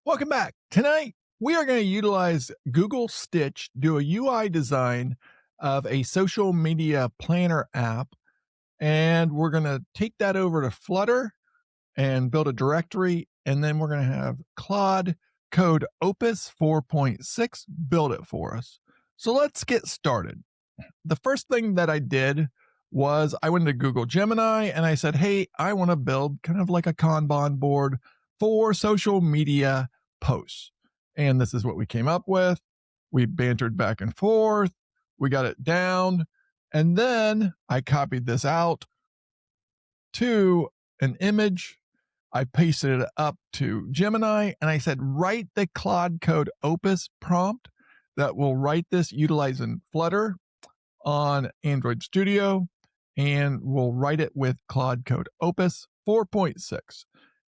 Welcome back. Tonight, we are going to utilize Google Stitch, do a UI design of a social media planner app, and we're going to take that over to Flutter and build a directory, and then we're going to have Claude Code Opus 4.6 build it for us. So let's get started. The first thing that I did was I went to Google Gemini and I said, hey, I want to build kind of like a Kanban board for social media posts. And this is what we came up with. We bantered back and forth. We got it down. And then I copied this out to an image. I pasted it up to Gemini and I said, write the Claude Code Opus prompt that will write this utilizing Flutter on Android Studio, and we'll write it with Claude Code Opus 4.6.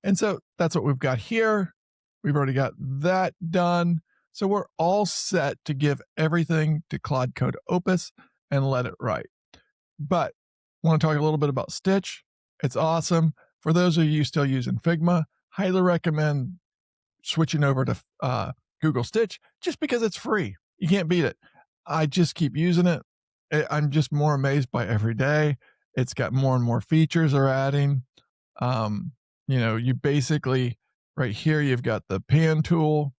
And so that's what we've got here. We've already got that done. So we're all set to give everything to Claude Code Opus and let it write. But I want to talk a little bit about Stitch. It's awesome. For those of you still using Figma, highly recommend switching over to Google Stitch just because it's free. You can't beat it. I just keep using it. I'm just more amazed by every day. It's got more and more features they're adding. You basically, right here, you've got the pan tool.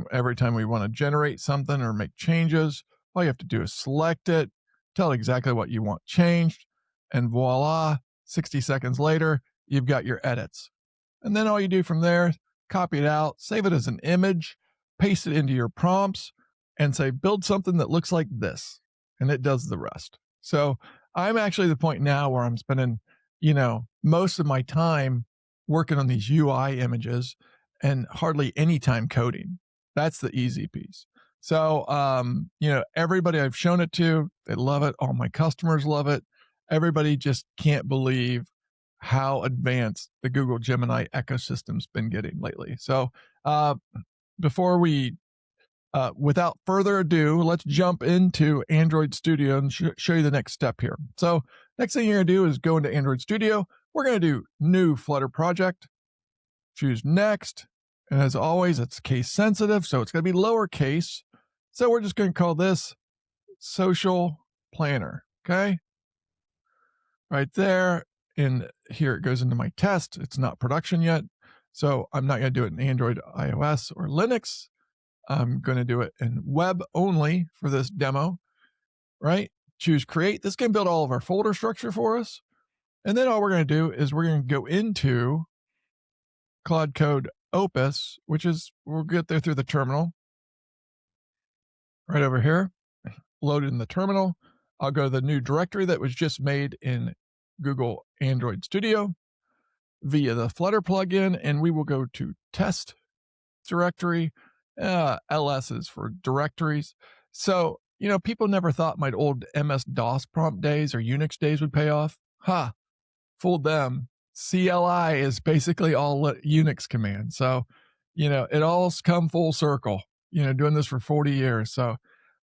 Every time we want to generate something or make changes, all you have to do is select it, tell it exactly what you want changed, and voila, 60 seconds later, you've got your edits. And then all you do from there, copy it out, save it as an image, paste it into your prompts, and say, build something that looks like this. And it does the rest. So I'm actually at the point now where I'm spending, most of my time working on these UI images and hardly any time coding. That's the easy piece. So, everybody I've shown it to, they love it. All my customers love it. Everybody just can't believe how advanced the Google Gemini ecosystem's been getting lately. So, without further ado, let's jump into Android Studio and show you the next step here. So next thing you're going to do is go into Android Studio. We're going to do new Flutter project, choose next. And as always, it's case sensitive, so it's going to be lowercase. So we're just going to call this social planner. Okay. Right there. And here it goes into my test. It's not production yet. So I'm not going to do it in Android, iOS, or Linux. I'm going to do it in web only for this demo, right? Choose create. This can build all of our folder structure for us. And then all we're going to do is we're going to go into Claude Code Opus, which is, we'll get there through the terminal. Right over here, loaded in the terminal. I'll go to the new directory that was just made in Google Android Studio via the Flutter plugin, and we will go to test directory. LS is for directories. So, people never thought my old MS-DOS prompt days or Unix days would pay off. Fooled them. CLI is basically all Unix commands. So, it all's come full circle, doing this for 40 years. So,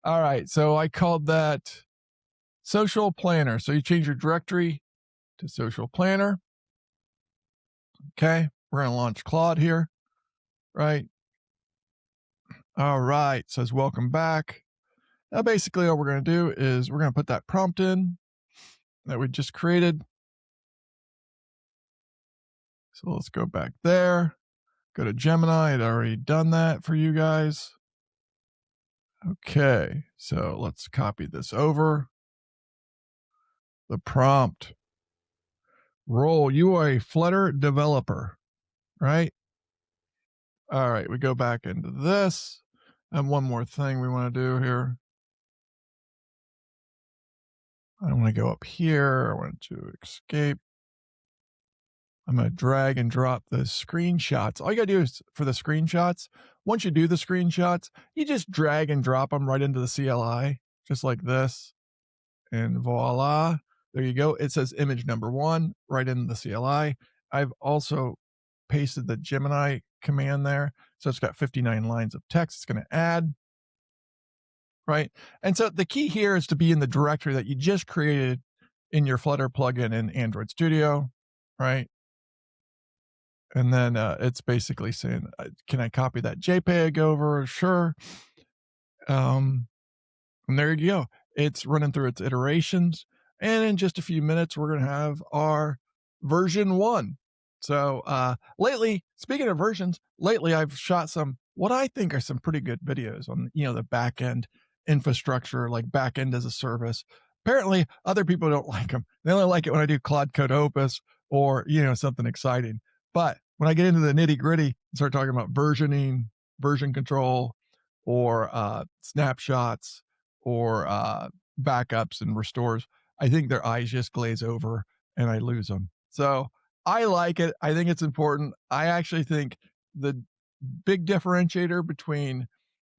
all right. So I called that social planner. So you change your directory to social planner. Okay. We're going to launch Claude here, right? All right, says welcome back. Now, basically, all we're going to do is we're going to put that prompt in that we just created. So let's go back there, go to Gemini. I'd already done that for you guys. Okay, so let's copy this over. The prompt, role, you are a Flutter developer, right? All right, we go back into this. And one more thing we want to do here. I want to go up here. I want to escape. I'm going to drag and drop the screenshots. All you got to do is for the screenshots, once you do the screenshots, you just drag and drop them right into the CLI, just like this. And voila, there you go. It says image number 1 right in the CLI. I've also pasted the Gemini command there. So it's got 59 lines of text it's going to add. Right. And so the key here is to be in the directory that you just created in your Flutter plugin in Android Studio. Right. And then it's basically saying, can I copy that JPEG over? Sure. Um, and there you go. It's running through its iterations. And in just a few minutes, we're going to have our version 1. So lately, speaking of versions, lately I've shot some what I think are some pretty good videos on, the back end infrastructure, like back end as a service. Apparently, other people don't like them. They only like it when I do Claude Code Opus or, something exciting. But when I get into the nitty gritty and start talking about versioning, version control, or snapshots, or backups and restores, I think their eyes just glaze over and I lose them. So I like it. I think it's important. I actually think the big differentiator between,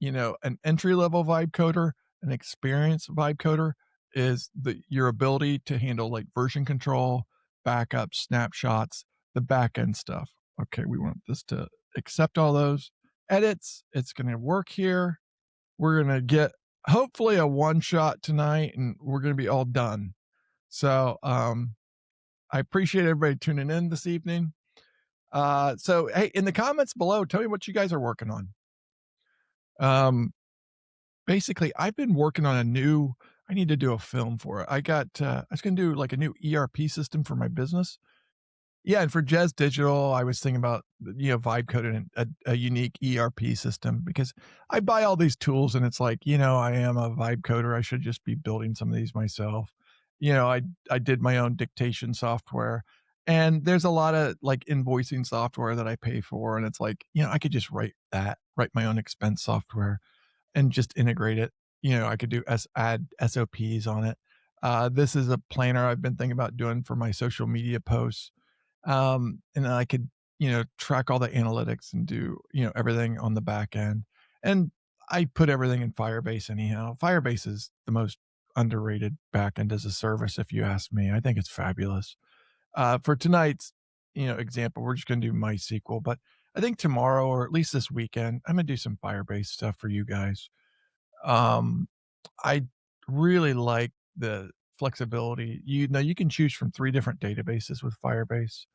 an entry level vibe coder, an experienced vibe coder, is your ability to handle like version control, backups, snapshots, the back end stuff. Okay, we want this to accept all those edits. It's going to work here. We're going to get hopefully a one shot tonight and we're going to be all done. So, I appreciate everybody tuning in this evening. So hey, in the comments below, tell me what you guys are working on. Basically, I've been working on I need to do a film for it. I was going to do like a new ERP system for my business. Yeah, and for Jez Digital, I was thinking about, vibe coding a unique ERP system because I buy all these tools and it's like, I am a vibe coder. I should just be building some of these myself. I did my own dictation software, and there's a lot of like invoicing software that I pay for, and it's like, I could just write my own expense software and just integrate it. I could add SOPs on it. This is a planner I've been thinking about doing for my social media posts. And then I could, track all the analytics and do, everything on the back end. And I put everything in Firebase anyhow. Firebase is the most underrated backend as a service, if you ask me. I think it's fabulous. For tonight's, example, we're just going to do MySQL, but I think tomorrow, or at least this weekend, I'm going to do some Firebase stuff for you guys. I really like the flexibility. You can choose from 3 different databases with Firebase.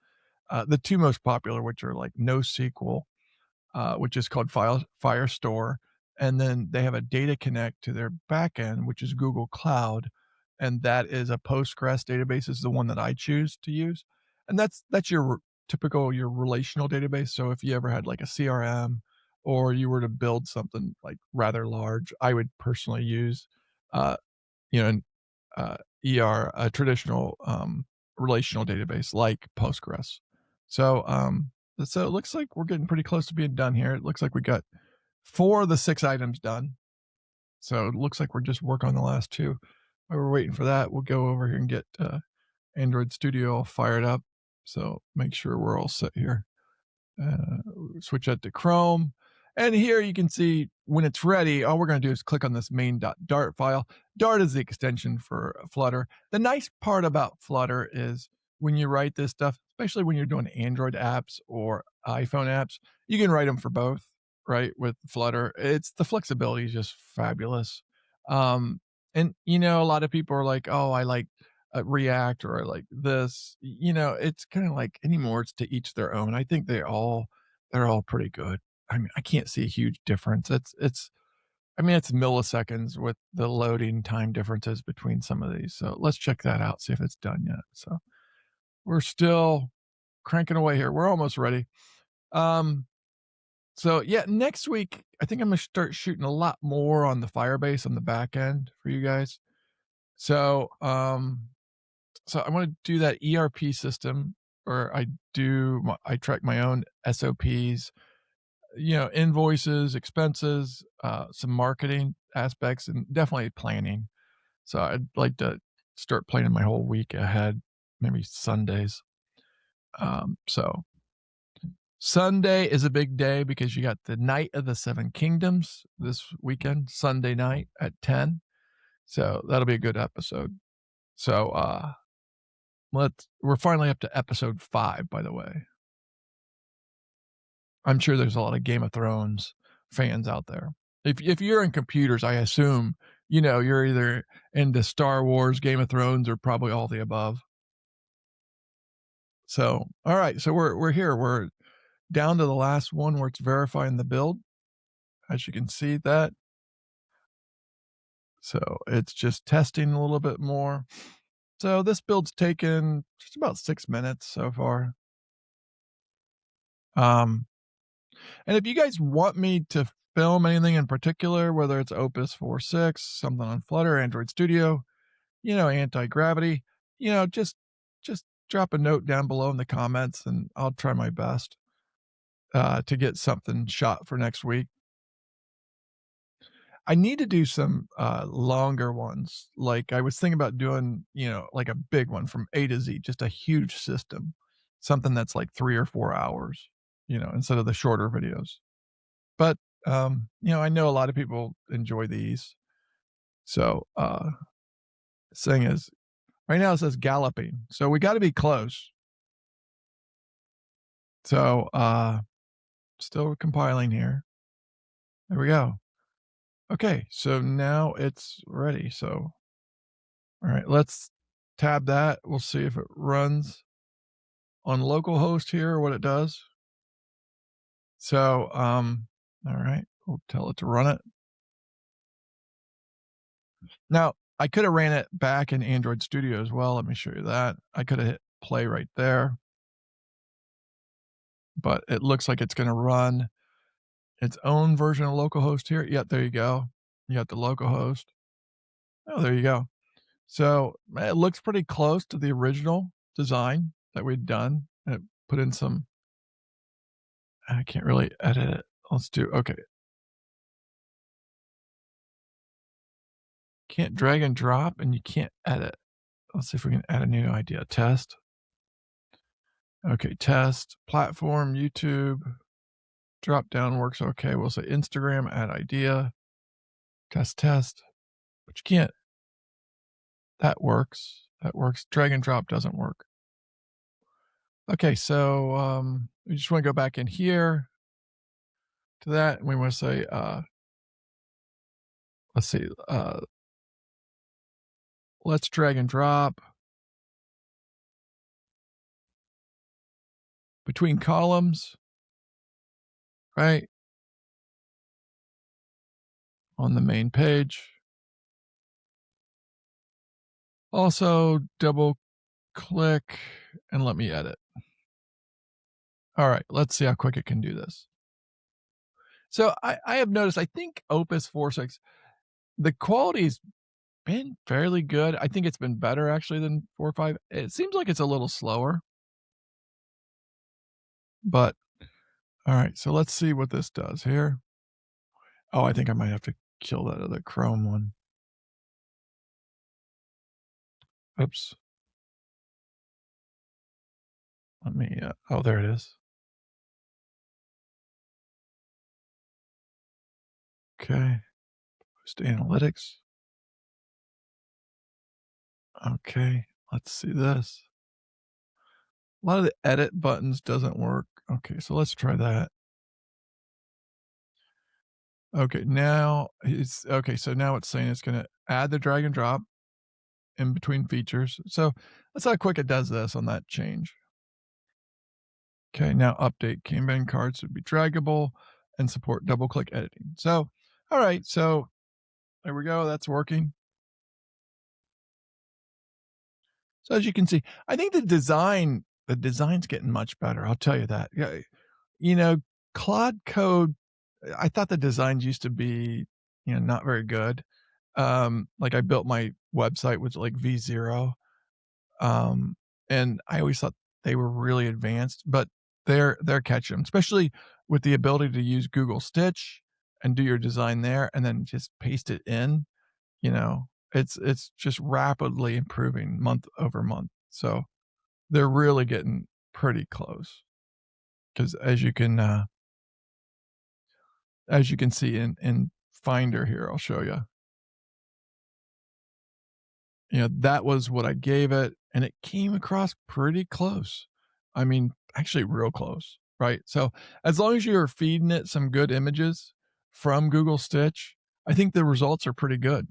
The 2 most popular, which are like NoSQL, which is called Firestore, and then they have a data connect to their backend, which is Google Cloud, and that is a Postgres database is the one that I choose to use, and that's your typical your relational database. So if you ever had like a CRM or you were to build something like rather large, I would personally use, uh, an a traditional relational database like Postgres. So, so it looks like we're getting pretty close to being done here. It looks like we got 4 of the 6 items done. So it looks like we're just working on the last 2. While we're waiting for that, we'll go over here and get Android Studio all fired up. So make sure we're all set here. Switch that to Chrome. And here you can see when it's ready, all we're going to do is click on this main.dart file. Dart is the extension for Flutter. The nice part about Flutter is when you write this stuff, especially when you're doing Android apps or iPhone apps, you can write them for both, right? With Flutter, the flexibility is just fabulous. And a lot of people are like, oh, I like React or I like this. It's kind of like anymore. It's to each their own. I think they're all pretty good. I mean, I can't see a huge difference. It's milliseconds with the loading time differences between some of these. So let's check that out, see if it's done yet. So we're still cranking away here. We're almost ready. So yeah, next week, I think I'm going to start shooting a lot more on the Firebase on the back end for you guys. So, so I want to do that ERP system where I track my own SOPs, invoices, expenses, some marketing aspects, and definitely planning. So I'd like to start planning my whole week ahead, maybe Sundays. So Sunday is a big day because you got the Night of the Seven Kingdoms this weekend, Sunday night at 10. So that'll be a good episode. So we're finally up to episode 5, by the way. I'm sure there's a lot of Game of Thrones fans out there. If you're in computers, I assume, you're either into Star Wars, Game of Thrones, or probably all the above. So, all right. So we're here. We're down to the last one where it's verifying the build, as you can see that. So it's just testing a little bit more. So this build's taken just about 6 minutes so far. Um, and if you guys want me to film anything in particular, whether it's Opus 4.6, something on Flutter, Android Studio, anti-gravity, just drop a note down below in the comments and I'll try my best to get something shot for next week. I need to do some longer ones. Like I was thinking about doing, like a big one from A to Z, just a huge system, something that's like 3 or 4 hours, instead of the shorter videos. But I know a lot of people enjoy these. So thing is, right now it says galloping. So we got to be close. So still compiling here. There we go. Okay, so now it's ready. So all right, let's tab that. We'll see if it runs on localhost here or what it does. So, all right, we'll tell it to run it. Now, I could have ran it back in Android Studio as well. Let me show you that. I could have hit play right there, but it looks like it's going to run its own version of localhost here. Yep, there you go. You got the localhost. Oh, there you go. So it looks pretty close to the original design that we'd done. It put in some, I can't really edit it. Let's do, okay. Can't drag and drop and you can't edit. Let's see if we can add a new idea. Test. Okay, test. Platform, YouTube. Drop down works okay. We'll say Instagram, add idea. Test. But you can't. That works. That works. Drag and drop doesn't work. Okay, so we just want to go back in here to that. And we want to say, let's see, let's drag and drop between columns, right? On the main page. Also, double click and let me edit. All right, let's see how quick it can do this. So I have noticed, I think Opus 4.6, the quality's been fairly good. I think it's been better actually than 4.5. It seems like it's a little slower. But all right, so let's see what this does here. Oh, I think I might have to kill that other Chrome one. Oops. Let me, oh, there it is. Okay. Post analytics. Okay, let's see this. A lot of the edit buttons doesn't work. Okay, so let's try that. Okay, now it's okay. So now it's saying it's going to add the drag and drop in between features. So let's see how quick it does this on that change. Okay, now update Kanban cards to be draggable and support double click editing. So, all right, so there we go. That's working. So as you can see, I think the design's getting much better. I'll tell you that. Yeah, Claude Code. I thought the designs used to be, not very good. Like I built my website with like V0, and I always thought they were really advanced, but they're catching 'em, especially with the ability to use Google Stitch and do your design there, and then just paste it in. It's just rapidly improving month over month. So they're really getting pretty close because as you can see in Finder here, I'll show you. That was what I gave it, and it came across pretty close. I mean, actually real close, right? So as long as you're feeding it some good images from Google Stitch, I think the results are pretty good.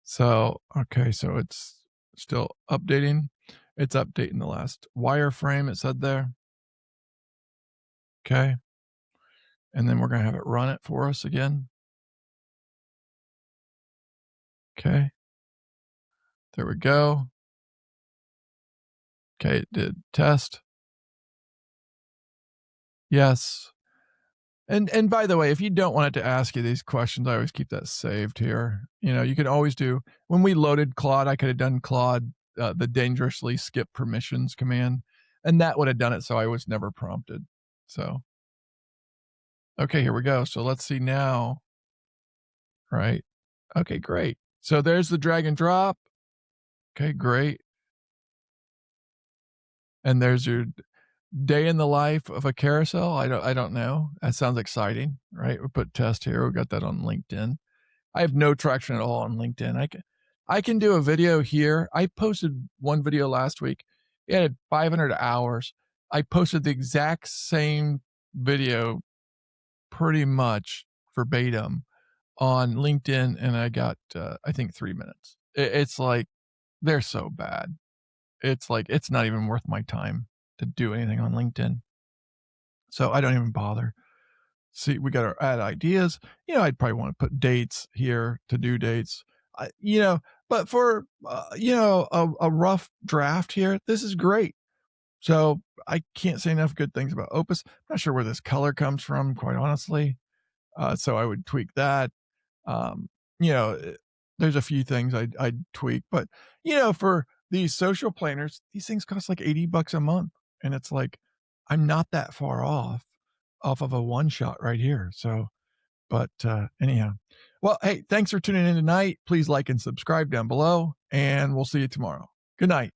So, okay, so it's still updating. It's updating the last wireframe, it said there. Okay. And then we're going to have it run it for us again. Okay. There we go. Okay, it did test. Yes. And by the way, if you don't want it to ask you these questions, I always keep that saved here. You can always do, when we loaded Claude, I could have done Claude, the dangerously skip permissions command, and that would have done it so I was never prompted. So, okay, here we go. So let's see now. Right. Okay, great. So there's the drag and drop. Okay, great. And there's your day in the life of a carousel. I don't know. That sounds exciting, right? We put test here. We got that on LinkedIn. I have no traction at all on LinkedIn. I can do a video here. I posted one video last week. It had 500 hours. I posted the exact same video pretty much verbatim on LinkedIn, and I got, I think 3 minutes. It's like, they're so bad. It's like, it's not even worth my time to do anything on LinkedIn. So I don't even bother. See, we got our add ideas. I'd probably want to put dates here, to do dates. But for a rough draft here, this is great. So I can't say enough good things about Opus. I'm not sure where this color comes from, quite honestly. So I would tweak that. Um, there's a few things I'd tweak, but for these social planners, these things cost like $80 a month, and it's like, I'm not that far off of a one shot right here. So, but anyhow, well, hey, thanks for tuning in tonight. Please like and subscribe down below, and we'll see you tomorrow. Good night.